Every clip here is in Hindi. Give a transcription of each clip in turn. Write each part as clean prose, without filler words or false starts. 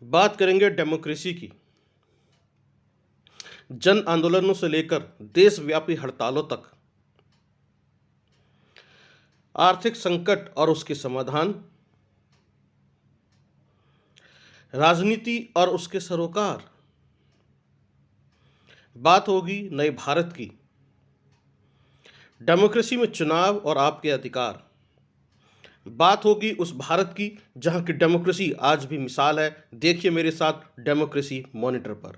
बात करेंगे डेमोक्रेसी की। जन आंदोलनों से लेकर देशव्यापी हड़तालों तक, आर्थिक संकट और उसके समाधान, राजनीति और उसके सरोकार। बात होगी नए भारत की, डेमोक्रेसी में चुनाव और आपके अधिकार। बात होगी उस भारत की जहां की डेमोक्रेसी आज भी मिसाल है। देखिए मेरे साथ डेमोक्रेसी मॉनिटर पर।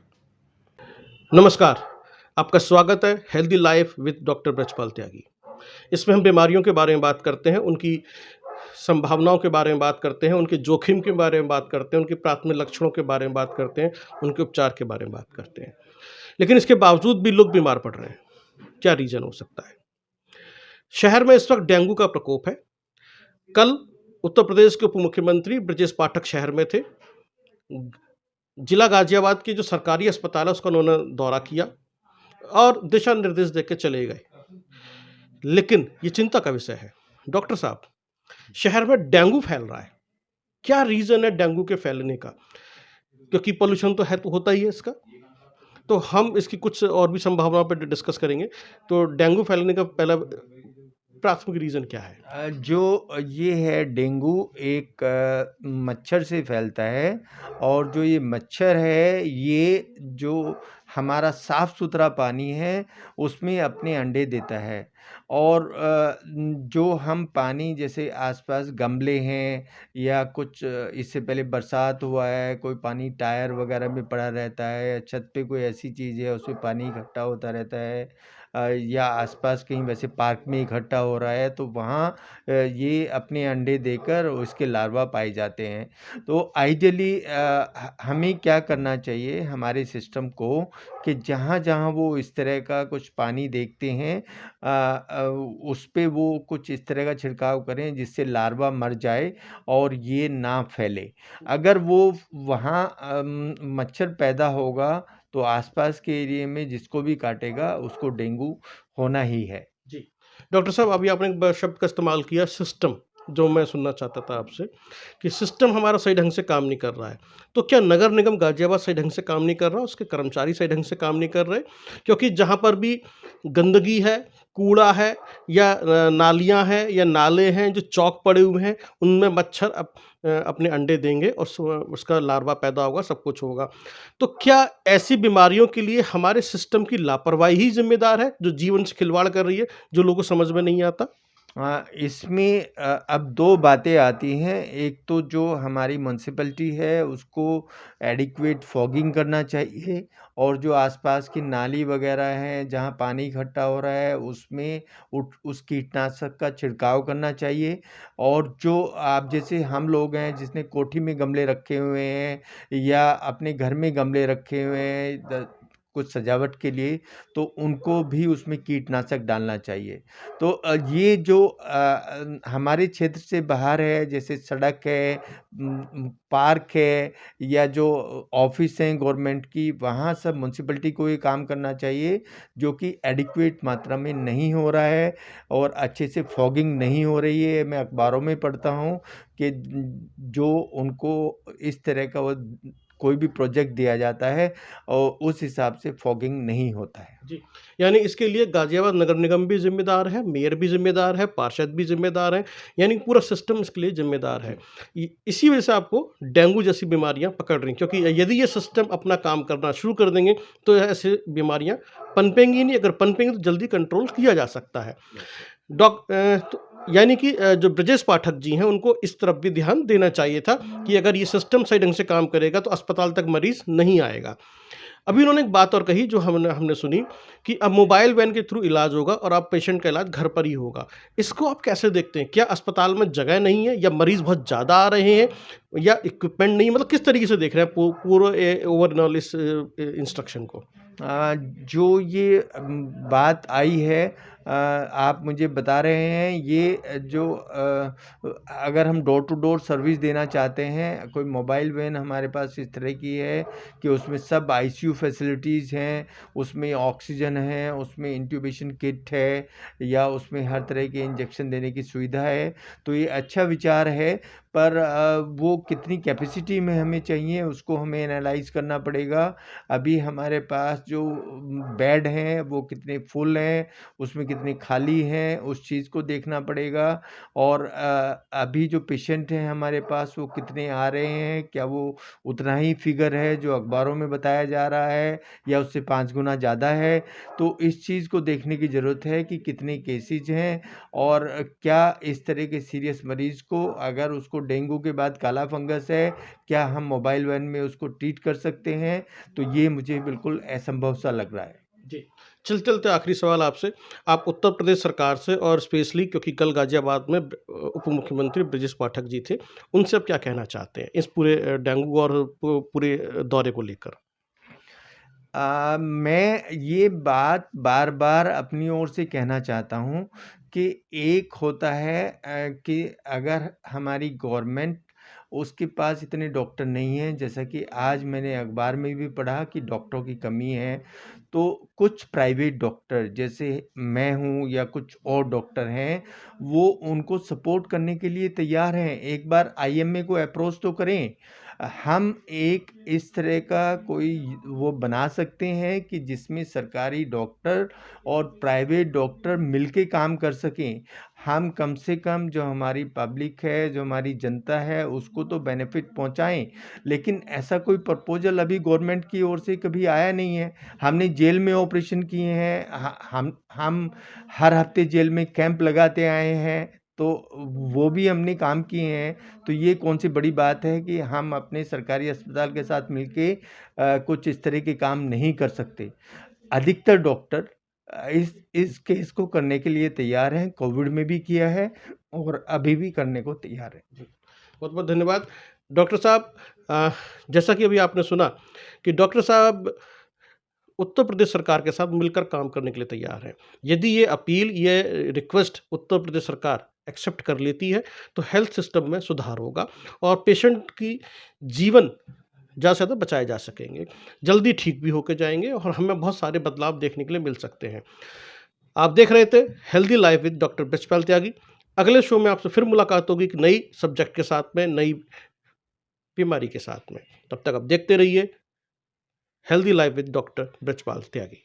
नमस्कार, आपका स्वागत है healthy life with doctor Brajpal Tyagi. इसमें हम बीमारियों के बारे में बात करते हैं, उनकी संभावनाओं के बारे में बात करते हैं, उनके जोखिम के बारे में बात करते हैं, उनके प्राथमिक लक्षणों के बारे में बात करते हैं, उनके उपचार के बारे में बात करते हैं। लेकिन इसके बावजूद भी लोग बीमार पड़ रहे हैं। क्या रीजन हो सकता है? शहर में इस वक्त डेंगू का प्रकोप है। कल उत्तर प्रदेश के उप मुख्यमंत्री ब्रजेश पाठक शहर में थे। जिला गाजियाबाद की जो सरकारी अस्पताल है उसका उन्होंने दौरा किया और दिशा निर्देश देकर चले गए। लेकिन ये चिंता का विषय है। डॉक्टर साहब, शहर में डेंगू फैल रहा है। क्या रीजन है डेंगू के फैलने का? क्योंकि पोल्यूशन तो है, तो होता ही है इसका। तो हम इसकी कुछ और भी संभावनाओं पर डिस्कस करेंगे। तो डेंगू फैलने का पहला प्राथमिक रीजन क्या है? जो ये है डेंगू एक मच्छर से फैलता है। और जो ये मच्छर है ये जो हमारा साफ सुथरा पानी है उसमें अपने अंडे देता है। और जो हम पानी जैसे आसपास गमले हैं या कुछ इससे पहले बरसात हुआ है, कोई पानी टायर वगैरह में पड़ा रहता है या छत पे कोई ऐसी चीज़ है उसमें पानी इकट्ठा होता रहता है, या आसपास कहीं वैसे पार्क में इकट्ठा हो रहा है तो वहाँ ये अपने अंडे देकर उसके लार्वा पाए जाते हैं। तो आइडियली हमें क्या करना चाहिए हमारे सिस्टम को कि जहाँ-जहाँ वो इस तरह का कुछ पानी देखते हैं उस पे वो कुछ इस तरह का छिड़काव करें जिससे लार्वा मर जाए और ये ना फैले। अगर वो वहाँ मच्छर पैदा होगा तो आसपास के एरिया में जिसको भी काटेगा उसको डेंगू होना ही है। जी, डॉक्टर साहब, अभी आपने एक शब्द का इस्तेमाल किया, सिस्टम, जो मैं सुनना चाहता था आपसे कि सिस्टम हमारा सही ढंग से काम नहीं कर रहा है। तो क्या नगर निगम गाजियाबाद सही ढंग से काम नहीं कर रहा, उसके कर्मचारी सही ढंग से काम नहीं कर रहे? क्योंकि जहाँ पर भी गंदगी है, कूड़ा है या नालियाँ हैं या नाले हैं जो चौक पड़े हुए हैं, उनमें मच्छर अपने अंडे देंगे और उसका लार्वा पैदा होगा, सब कुछ होगा। तो क्या ऐसी बीमारियों के लिए हमारे सिस्टम की लापरवाही ही ज़िम्मेदार है, जो जीवन से खिलवाड़ कर रही है, जो लोगों को समझ में नहीं आता? इसमें अब 2 बातें आती हैं। एक तो जो हमारी म्युनिसिपैलिटी है उसको एडिक्वेट फॉगिंग करना चाहिए और जो आसपास की नाली वगैरह हैं जहाँ पानी इकट्ठा हो रहा है उसमें उस कीटनाशक का छिड़काव करना चाहिए। और जो आप जैसे हम लोग हैं जिसने कोठी में गमले रखे हुए हैं या अपने घर में गमले रखे हुए हैं कुछ सजावट के लिए, तो उनको भी उसमें कीटनाशक डालना चाहिए। तो ये जो हमारे क्षेत्र से बाहर है जैसे सड़क है, पार्क है या जो ऑफिस हैं गवर्नमेंट की, वहाँ सब म्युनिसिपैलिटी को ये काम करना चाहिए जो कि एडिक्वेट मात्रा में नहीं हो रहा है और अच्छे से फॉगिंग नहीं हो रही है। मैं अखबारों में पढ़ता हूँ कि जो उनको इस तरह का वो कोई भी प्रोजेक्ट दिया जाता है और उस हिसाब से फॉगिंग नहीं होता है। जी, यानी इसके लिए गाज़ियाबाद नगर निगम भी ज़िम्मेदार है, मेयर भी ज़िम्मेदार है, पार्षद भी ज़िम्मेदार हैं, यानी पूरा सिस्टम इसके लिए ज़िम्मेदार है। इसी वजह से आपको डेंगू जैसी बीमारियाँ पकड़ रही हैं, क्योंकि यदि ये सिस्टम अपना काम करना शुरू कर देंगे, तो ऐसी बीमारियाँ पनपेंगी नहीं। अगर पनपेंगी तो जल्दी कंट्रोल किया जा सकता है। तो यानी कि जो ब्रजेश पाठक जी हैं, उनको इस तरफ भी ध्यान देना चाहिए था कि अगर ये सिस्टम सही ढंग से काम करेगा, तो अस्पताल तक मरीज़ नहीं आएगा। अभी उन्होंने एक बात और कही जो हमने हमने सुनी कि अब मोबाइल वैन के थ्रू इलाज होगा और आप पेशेंट का इलाज घर पर ही होगा। इसको आप कैसे देखते हैं? क्या अस्पताल में जगह नहीं है या मरीज़ बहुत ज़्यादा आ रहे हैं या इक्विपमेंट नहीं है? मतलब किस तरीके से देख रहे हैं पूरे ओवरऑल इस इंस्ट्रक्शन को? जो ये बात आई है आप मुझे बता रहे हैं ये जो अगर हम डोर टू डोर सर्विस देना चाहते हैं, कोई मोबाइल वैन हमारे पास इस तरह की है कि उसमें सब आईसीयू फैसिलिटीज़ हैं, उसमें ऑक्सीजन है, उसमें इंट्यूबेशन किट है या उसमें हर तरह के इंजेक्शन देने की सुविधा है, तो ये अच्छा विचार है। पर वो कितनी कैपेसिटी में हमें चाहिए उसको हमें एनालाइज़ करना पड़ेगा। अभी हमारे पास जो बेड हैं वो कितने फुल हैं, उसमें कितने खाली हैं, उस चीज़ को देखना पड़ेगा। और अभी जो पेशेंट हैं हमारे पास वो कितने आ रहे हैं, क्या वो उतना ही फिगर है जो अखबारों में बताया जा रहा है या उससे 5 गुना ज़्यादा है? तो इस चीज़ को देखने की ज़रूरत है कि कितने केसेज़ हैं और क्या इस तरह के सीरियस मरीज़ को अगर उसको डेंगू के बाद काला फंगस है, क्या हम मोबाइल वैन में उसको ट्रीट कर सकते हैं? तो ये मुझे बिल्कुल असंभव सा लग रहा है। जी। चलते-चलते आखिरी सवाल आपसे, आप उत्तर प्रदेश सरकार से और स्पेशली क्योंकि कल गाज़ियाबाद में उप मुख्यमंत्री ब्रजेश पाठक जी थे, उनसे आप क्या कहना चाहते हैं इस पूरे डेंगू और पूरे दौरे को लेकर? मैं ये बात बार-बार अपनी ओर से कहना चाहता हूँ कि एक होता है कि अगर हमारी गवर्नमेंट उसके पास इतने डॉक्टर नहीं हैं, जैसा कि आज मैंने अखबार में भी पढ़ा कि डॉक्टरों की कमी है, तो कुछ प्राइवेट डॉक्टर जैसे मैं हूँ या कुछ और डॉक्टर हैं, वो उनको सपोर्ट करने के लिए तैयार हैं। एक बार आईएमए को अप्रोच तो करें। हम एक इस तरह का कोई वो बना सकते हैं कि जिसमें सरकारी डॉक्टर और प्राइवेट डॉक्टर मिलके काम कर सकें। हम कम से कम जो हमारी पब्लिक है, जो हमारी जनता है, उसको तो बेनिफिट पहुँचाएँ। लेकिन ऐसा कोई प्रपोज़ल अभी गवर्नमेंट की ओर से कभी आया नहीं है। हमने जेल में ऑपरेशन किए हैं, हम हर हफ्ते जेल में कैंप लगाते आए हैं, तो वो भी हमने काम किए हैं। तो ये कौन-सी बड़ी बात है कि हम अपने सरकारी अस्पताल के साथ मिलके कुछ इस तरह के काम नहीं कर सकते। अधिकतर डॉक्टर इस केस को करने के लिए तैयार हैं, कोविड में भी किया है और अभी भी करने को तैयार हैं। जी, बहुत-बहुत धन्यवाद। डॉक्टर साहब जैसा कि अभी आपने सुना कि डॉक्टर साहब उत्तर प्रदेश सरकार के साथ मिलकर काम करने के लिए तैयार हैं। यदि ये अपील, ये रिक्वेस्ट उत्तर प्रदेश सरकार एक्सेप्ट कर लेती है, तो हेल्थ सिस्टम में सुधार होगा और पेशेंट की जीवन ज़्यादा से ज़्यादा बचाए जा सकेंगे। जल्दी ठीक भी होके जाएँगे और हमें बहुत सारे बदलाव देखने के लिए मिल सकते हैं। आप देख रहे थे healthy life with doctor Brajpal Tyagi. अगले शो में आपसे फिर मुलाकात होगी एक नई सब्जेक्ट के साथ में, नई बीमारी के साथ में। तब तक आप देखते रहिए healthy life with doctor Brajpal Tyagi.